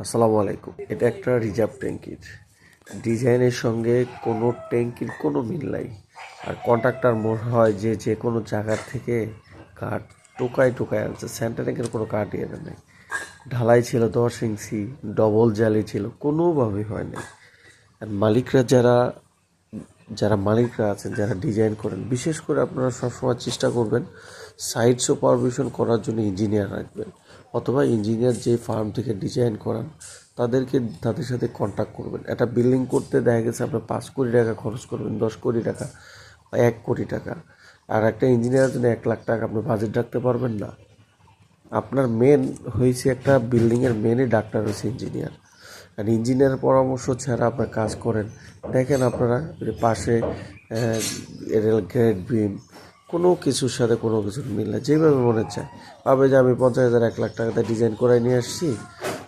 আসসালামু আলাইকুম। এটা একটা রিজার্ভ ট্যাঙ্কির ডিজাইনের সঙ্গে কোনো ট্যাঙ্কির কোনো মিল নাই। আর কন্ট্রাক্টর মনে হয় যে যে কোনো জায়গার থেকে কাঠ টোকায় টোকায় আনছে। সেন্টারিংয়ের কোনো কাঠই এনে নেই। ঢালাই ছিল 10 ইঞ্চি, ডবল জালি ছিল, কোনোভাবেই হয় নাই। আর মালিকরা যারা যারা মালিকরা আছেন, যারা ডিজাইন করেন, বিশেষ করে আপনারা সবসময় চেষ্টা করবেন সাইট সুপারভিশন করার জন্য ইঞ্জিনিয়ার রাখবেন, অথবা ইঞ্জিনিয়ার যে ফার্ম থেকে ডিজাইন করান তাদের সাথে কন্ট্যাক্ট করবেন। একটা বিল্ডিং করতে দেখা গেছে আপনার 5 কোটি টাকা খরচ করবেন, 10 কোটি টাকা বা 1 কোটি টাকা। আর একটা ইঞ্জিনিয়ারের জন্য 1 লাখ টাকা আপনি বাজেট রাখতে পারবেন না। আপনার মেন হয়েছে একটা বিল্ডিংয়ের মেনই ডাক্তার হয়েছে ইঞ্জিনিয়ার। আর ইঞ্জিনিয়ারের পরামর্শ ছাড়া আপনার কাজ করেন, দেখেন আপনারা পাশে রেল গ্রেড বিম কোনো কিছুর সাথে কোনো কিছুর মিল না। যেভাবে মনে চায় ভাবে যে আমি 50,000 1 লাখ টাকাতে ডিজাইন করে নিয়ে আসছি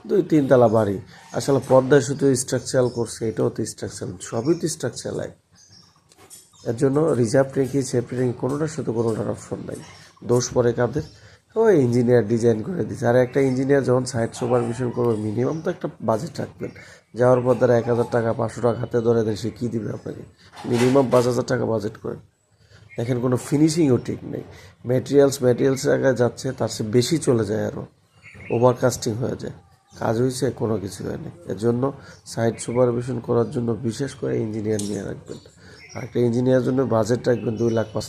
2-3 তলা বাড়ি। আসলে পর্দায় শুধু স্ট্রাকচারাল করছে, এটাও তো স্ট্রাকচারাল, সবই তো স্ট্রাকচারাল। এর জন্য রিজার্ভ ট্যাঙ্কি সেফটি ট্যাঙ্কি কোনোটার সাথে কোনোটার অপশন নাই। দোষ পড়ে কাদের? ওই ইঞ্জিনিয়ার ডিজাইন করে দিচ্ছে। আর একটা ইঞ্জিনিয়ার যখন সাইট সুপারভিশন করবে মিনিমাম তো একটা বাজেট রাখবেন। যাওয়ার পর তারা 1,000 টাকা 500 টাকা হাতে ধরে দেন, সে কী দিবে আপনাকে? মিনিমাম 5,000 টাকা বাজেট করেন। দেখেন কোনো ফিনিশিংও ঠিক নেই। ম্যাটেরিয়ালস জায়গায় যাচ্ছে, তার চেয়ে বেশি চলে যায়, আরও ওভার কাস্টিং হয়ে যায়। কাজ হয়েছে? কোনো কিছু হয়নি। এর জন্য সাইট সুপারভিশন করার জন্য বিশেষ করে ইঞ্জিনিয়ার নিয়ে রাখবেন। আর একটা ইঞ্জিনিয়ারের জন্য বাজেট রাখবেন 2 লাখ 5 লাখ।